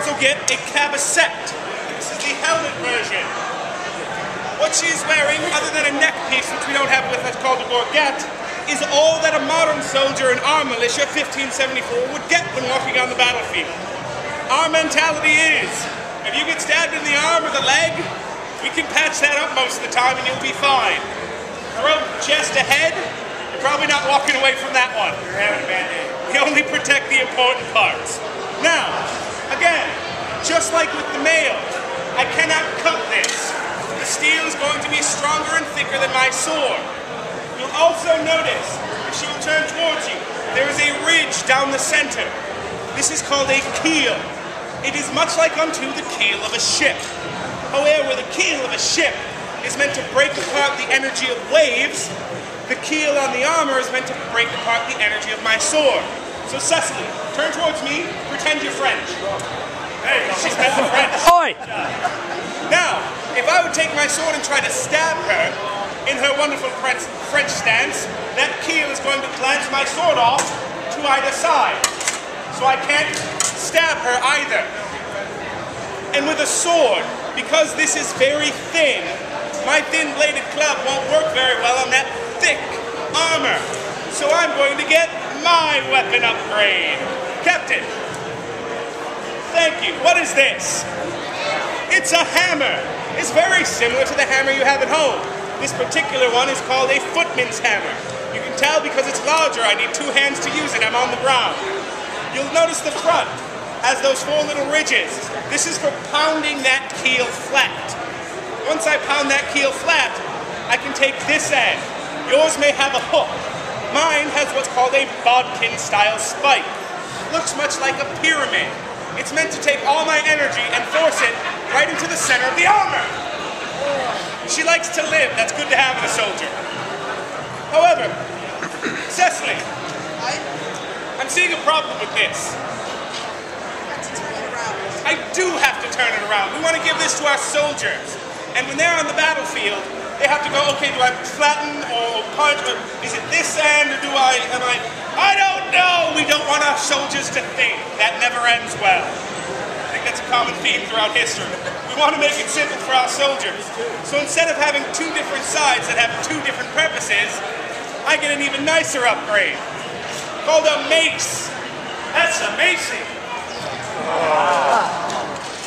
also get a cabasset. This is the helmet version. What she's wearing, other than a neck piece, which we don't have with us, called a gorget, is all that a modern soldier in our militia, 1574, would get when walking on the battlefield. Our mentality is, if you get stabbed in the arm or the leg, we can patch that up most of the time and you'll be fine. Throat, chest, ahead, you're probably not walking away from that one. You're having a bad day. We only protect the important parts. Now, again, just like with the mail, I cannot cut this. The steel is going to be stronger and thicker than my sword. You'll also notice, if she will turn towards you, there is a ridge down the center. This is called a keel. It is much like unto the keel of a ship. However, the keel of a ship is meant to break apart the energy of waves. The keel on the armor is meant to break apart the energy of my sword. So Cecily, turn towards me, pretend you're French. Hey, she's meant to French. Oi! Now, if I would take my sword and try to stab her in her wonderful French stance, that keel is going to glance my sword off to either side. So I can't stab her either. And with a sword, because this is very thin, my thin-bladed club won't work very well on that thick armor. So I'm going to get my weapon upgrade. Captain, thank you. What is this? It's a hammer. It's very similar to the hammer you have at home. This particular one is called a footman's hammer. You can tell because it's larger, I need two hands to use it. I'm on the ground. You'll notice the front has those four little ridges. This is for pounding that keel flat. Once I pound that keel flat, I can take this end. Yours may have a hook. Mine has what's called a bodkin-style spike. Looks much like a pyramid. It's meant to take all my energy and force it right into the center of the armor. She likes to live. That's good to have in a soldier. However, Cecily, I'm seeing a problem with this. I do have to turn it around. We want to give this to our soldiers. And when they're on the battlefield, they have to go, okay, do I flatten or punch? Or is it this end or I don't know. We don't want our soldiers to think. That never ends well. I think that's a common theme throughout history. We want to make it simple for our soldiers. So instead of having two different sides that have two different purposes, I get an even nicer upgrade. Called a mace. That's amazing.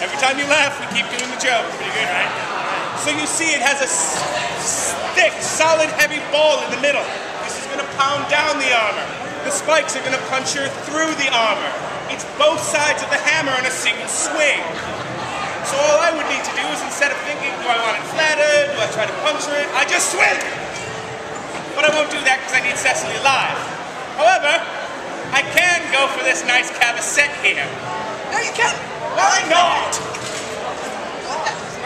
Every time you laugh, we keep doing the joke. Pretty good, right? So you see it has a thick, solid, heavy ball in the middle. This is going to pound down the armor. The spikes are going to puncture through the armor. It's both sides of the hammer in a single swing. So all I would need to do is, instead of thinking, do I want it flattened, do I try to puncture it, I just swing! But I won't do that because I need Cecily alive. However, I can go for this nice cabasset here. No, you can't. Why not?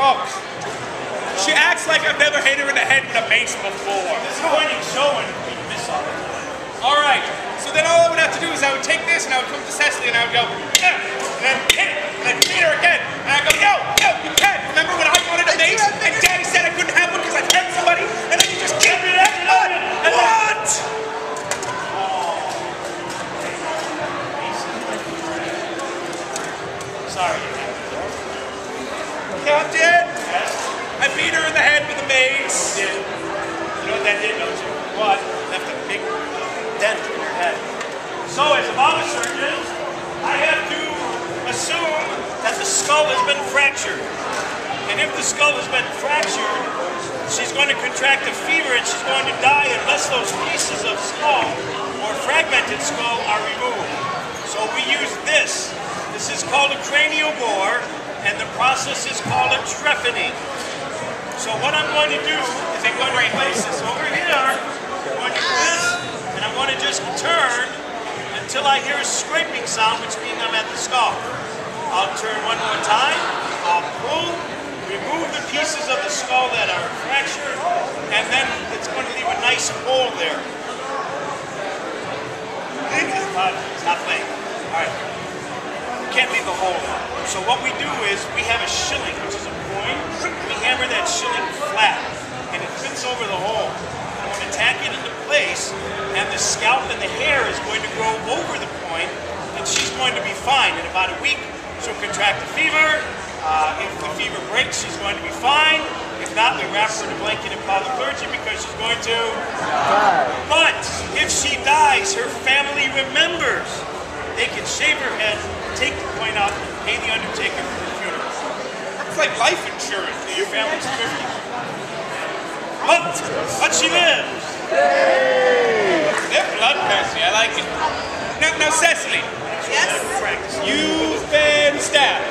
Oh, she acts like I've never hit her in the head with a mace before. This is when you show and we miss all of it. All right, so then all I would have to do is I would take this and I would come to Cecily and I would go, and then hit it, and then hit her again. And I go, yo, you can't. Remember when I wanted a mace and Daddy said I couldn't have one because I hurt somebody? And then you just give me that. What? Sorry. Captain, Yes? I beat her in the head with a mace. You did. You know what that did, don't you? What? Left a big dent in your head. So, as a bomber surgeon, I have to assume that the skull has been fractured. And if the skull has been fractured, she's going to contract a fever and she's going to die unless those pieces of skull or fragmented skull are removed. So we use this. This is called a cranial bore, and the process is called a trephining. So what I'm going to do is I'm going to place this over here. I'm going to do this, and I'm going to just turn until I hear a scraping sound, which means I'm at the skull. I'll turn one more time. I'll pull, remove the pieces of the skull that are fractured, and then it's going to leave a nice hole there. Stop playing. All right. Can't leave the hole. So what we do is we have a shilling, which is a coin. We hammer that shilling flat, and it fits over the hole. And we're going to tack it into place, and the scalp and the hair is going to grow over the point, and she's going to be fine. In about a week, she'll contract a fever. If the fever breaks, she's going to be fine. If not, we wrap her in a blanket and call the clergy because she's going to die. But if she dies, her family remembers. They can shave her head, take the coin out, and pay the undertaker for her funeral. It's like life insurance. Your family's 50. But she lives. They're bloodthirsty. I like it. Now, Cecily. Yes? You've been stabbed.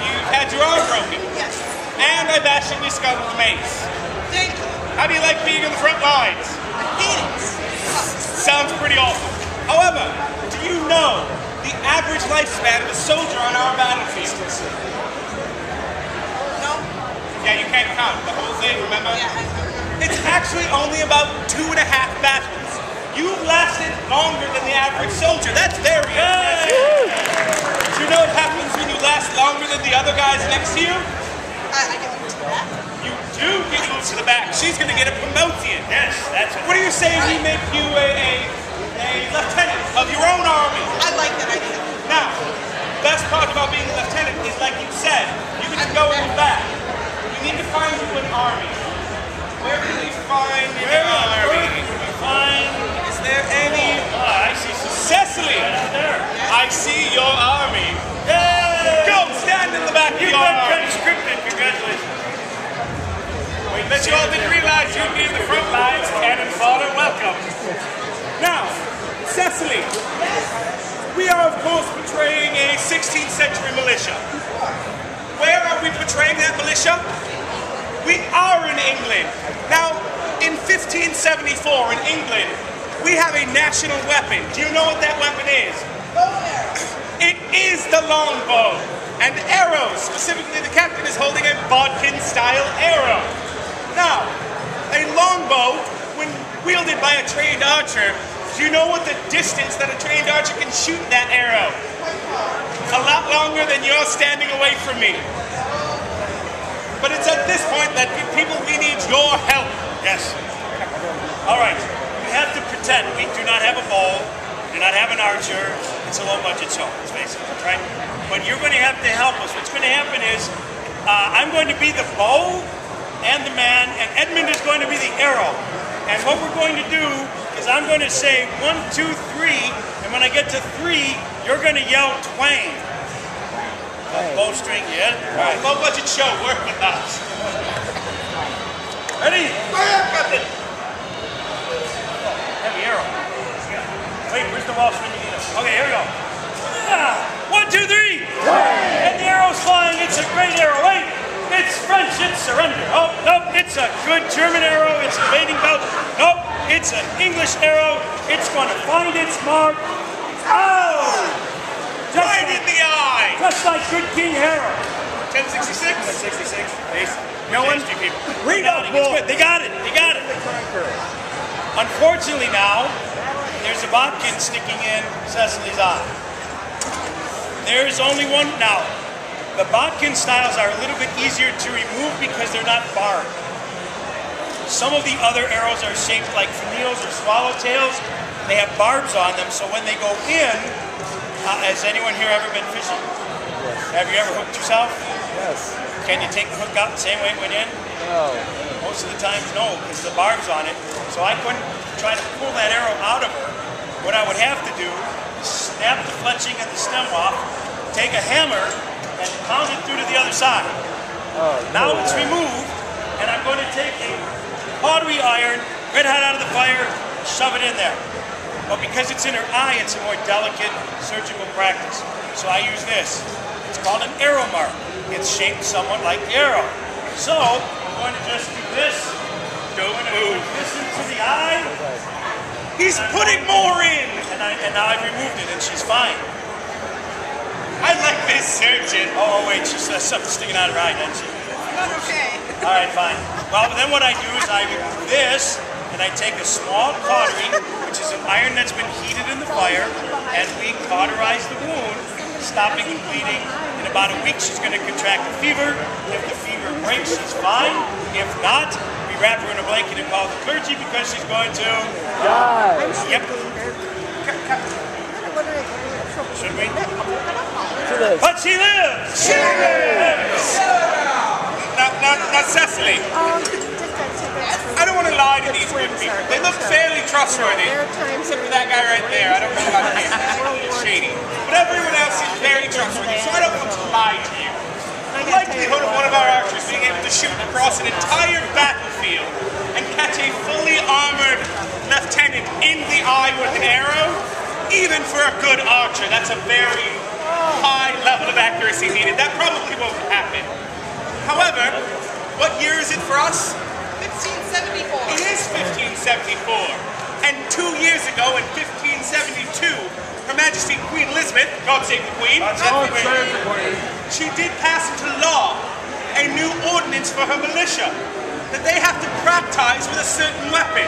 You've had your arm broken. Yes. And I bashed your skull with a mace. Thank you. How do you like being in the front lines? I hate it. Sounds pretty awful. However, do you know the average lifespan of a soldier on our battlefield? No? Yeah, you can't count the whole thing, remember? Yeah, I remember. It's actually only about 2.5 battles. You've lasted longer than the average soldier. That's very impressive. Do you know what happens when you last longer than the other guys next to you? I get moved to the back. You do get moved to the back. She's going to get a promotion. Yes, that's it. What do you say we make you a lieutenant of your own army? I like that idea. Now, the best part about being a lieutenant is, like you said, you can go in the back. We need to find you an army. Where can we find an army? Is there any? I see some Cecily, there. I see your army. Yay! Go stand in the back of You've your been army. conscripted. Congratulations. Bet you all didn't realize you'd be in the front lines. Cannon fodder, welcome. Now, Cecily, we are of course portraying a 16th century militia. Where are we portraying that militia? We are in England. Now, in 1574 in England, we have a national weapon. Do you know what that weapon is? It is the longbow. And arrows, specifically the captain is holding a bodkin-style arrow. Now, a longbow, when wielded by a trained archer, do you know what the distance that a trained archer can shoot that arrow? A lot longer than you're standing away from me. But it's at this point that people, we need your help. Yes. All right. We have to pretend we do not have a bow, do not have an archer. It's a low-budget show, let's face it, right? But you're going to have to help us. What's going to happen is I'm going to be the bow and the man, and Edmund is going to be the arrow. And what we're going to do is I'm going to say 1, 2, 3, and when I get to 3, you're going to yell twang. Bowstring, yeah? All right, low-budget show, work with us. Ready? Fire, Captain! Heavy arrow. Wait, where's the wall swing you need? Okay, here we go. 1, 2, 3. And the arrow's flying. It's a great arrow. Wait, it's French. It's surrender. Oh, nope. It's a good German arrow. It's invading Belgium. Nope. It's an English arrow. It's going to find its mark. Oh! Right in the eye! Just like good King Harold. 1066? 1066. Base. No one? People. Read up, It's good. They got it. They got it. Unfortunately now, there's a bodkin sticking in Cecily's eye. There's only one now. The bodkin styles are a little bit easier to remove because they're not barbed. Some of the other arrows are shaped like finials or swallowtails. They have barbs on them, so when they go in, has anyone here ever been fishing? Yes. Have you ever hooked yourself? Yes. Can you take the hook out the same way it went in? No. Most of the times, no, because the barb's on it. So I couldn't try to pull that arrow out of her. What I would have to do is snap the fletching and the stem off, take a hammer, and pound it through to the other side. Now it's removed, and I'm going to take a pottery iron, red hot out of the fire, shove it in there. But because it's in her eye, it's a more delicate surgical practice. So I use this. It's called an arrow mark. It's shaped somewhat like the arrow. So I'm going to just do this. Don't move. This into the eye. He's putting more in! And now I've removed it, and she's fine. I like this surgeon. Oh, wait, she's something sticking out of her eye, doesn't she? Not okay. All right, fine. Well, then what I do is I remove this, and I take a small cautery, which is an iron that's been heated in the fire, and we cauterize the wound, stopping the bleeding. In about a week, she's going to contract a fever. If the fever breaks, she's fine. If not, we wrap her in a blanket and call the clergy because she's going to Die. Yep. Should we? To lives. But she lives! She lives! Now, Cecily, I don't want to lie to these good people. They look fairly trustworthy, except for that guy right there. I don't know about him. He's shady. But everyone else is very trustworthy, so I don't want to lie to you. The likelihood of one of our archers being able to shoot across an entire battlefield and catch a fully armored lieutenant in the eye with an arrow, even for a good archer, that's a very high level of accuracy needed. That probably won't happen. However, what year is it for us? 1574. It is 1574. And 2 years ago, in 1572, Her Majesty Queen Elizabeth, God save the Queen, she did pass into law a new ordinance for her militia, that they have to practice with a certain weapon.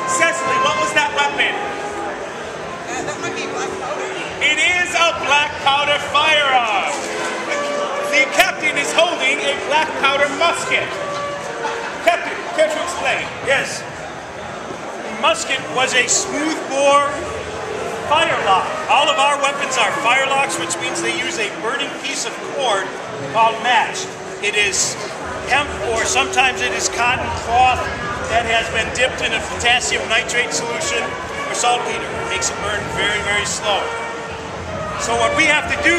Cecily, what was that weapon? That might be black powder. It is a black powder firearm. The captain is holding a black powder musket. Captain, care to explain? Yes. The musket was a smoothbore firelock. All of our weapons are firelocks, which means they use a burning piece of cord called match. It is hemp, or sometimes it is cotton cloth that has been dipped in a potassium nitrate solution or saltpeter. It makes it burn very, very slow. So what we have to do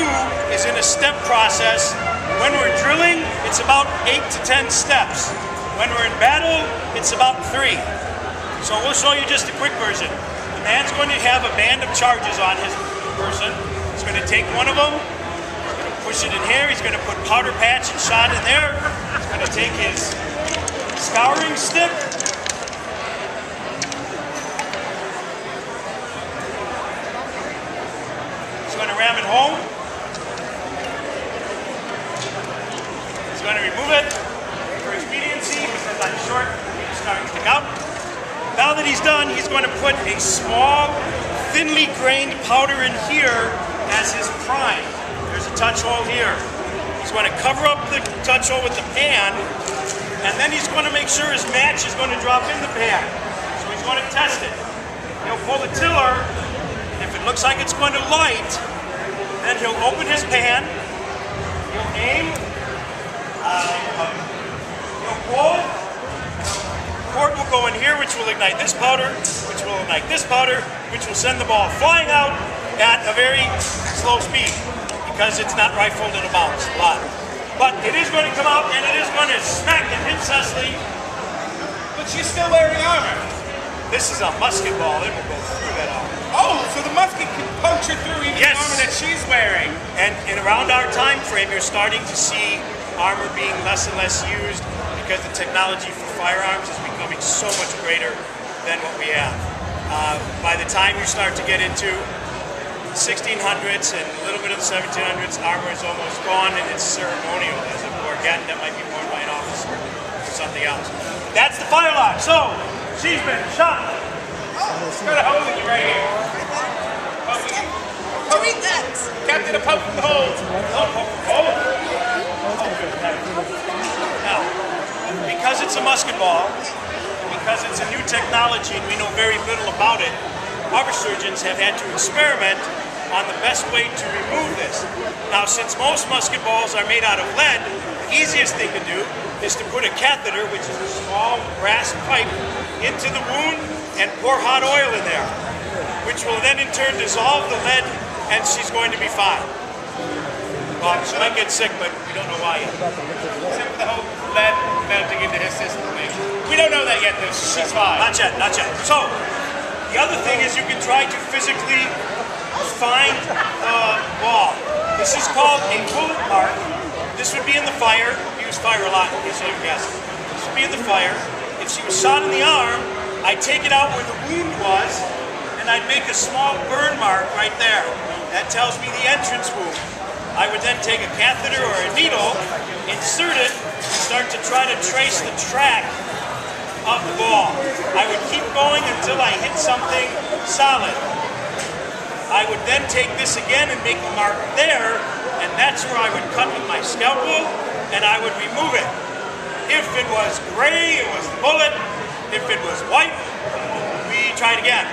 is, in a step process, when we're drilling, it's about 8 to 10 steps. When we're in battle, it's about 3. So we'll show you just a quick version. The man's going to have a band of charges on his person. He's going to take one of them, he's going to push it in here, he's going to put powder patch and shot in there, he's going to take his scouring stick, he's going to ram it home, he's going to remove it for expediency because I'm short, it's starting to stick out. Now that he's done, he's going to put a small, thinly grained powder in here as his prime. There's a touch hole here. He's going to cover up the touch hole with the pan, and then he's going to make sure his match is going to drop in the pan. So he's going to test it. He'll pull the tiller, and if it looks like it's going to light, then he'll open his pan, he'll aim, he'll pull, cord will go in here, which will ignite this powder, which will ignite this powder, which will send the ball flying out at a very slow speed because it's not rifled in a bounce a lot. But it is going to come out and it is going to smack and hit Cecily. But she's still wearing armor. This is a musket ball. It will go through that armor. Oh, so the musket can puncture through even Yes. the armor that she's wearing. And in around our time frame, you're starting to see armor being less and less used because the technology for firearms is becoming so much greater than what we have. By the time you start to get into the 1600s and a little bit of the 1700s, armor is almost gone and it's ceremonial, as a again that might be worn by an officer or something else. That's the firelock. So she's been shot. Got a hole in you right here. Read that. Captain, a poke in the hole. Now, because it's a musket ball, because it's a new technology and we know very little about it, our surgeons have had to experiment on the best way to remove this. Now, since most musket balls are made out of lead, the easiest thing to do is to put a catheter, which is a small brass pipe, into the wound and pour hot oil in there, which will then in turn dissolve the lead and she's going to be fine. Well, she might get sick, but we don't know why yet. Except for the whole lead melting into his system thing. We don't know that yet, though. She's fine. Not yet, not yet. So, the other thing is you can try to physically find the ball. This is called a bullet mark. This would be in the fire. We use fire a lot in case you didn't guess. This would be in the fire. If she was shot in the arm, I'd take it out where the wound was, and I'd make a small burn mark right there. That tells me the entrance wound. I would then take a catheter or a needle, insert it, and start to try to trace the track of the ball. I would keep going until I hit something solid. I would then take this again and make a mark there, and that's where I would cut with my scalpel, and I would remove it. If it was gray, it was the bullet. If it was white, we tried again.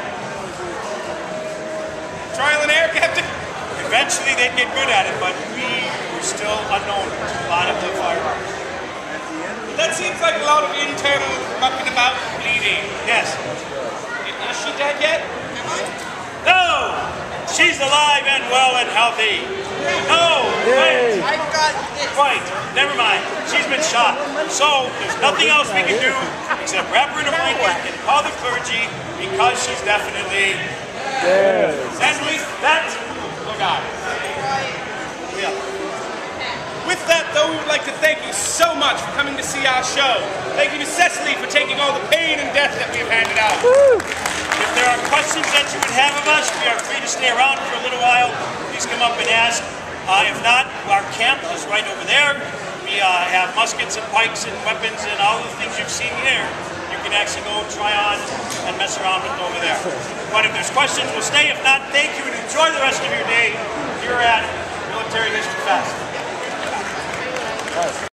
Trial and error, Captain. Eventually did get good at it, but we were still unknown to a lot of the firearms. That seems like a lot of internal mucking about and bleeding. Yes. Is she dead yet? Am I? No! She's alive and well and healthy. No! Wait! I got this. Right, never mind. She's been shot. So there's nothing else we can do except wrap her in a blanket and call the clergy because she's definitely dead. And with that, Oh God. yeah. With that, though, we would like to thank you so much for coming to see our show. Thank you to Cecily for taking all the pain and death that we have handed out. If there are questions that you would have of us, we are free to stay around for a little while. Please come up and ask. If not, our camp is right over there. We have muskets and pikes and weapons and all the things you've seen here. You can actually go try on and mess around with over there. But if there's questions, we'll stay. If not, thank you and enjoy the rest of your day here at Military History Fest.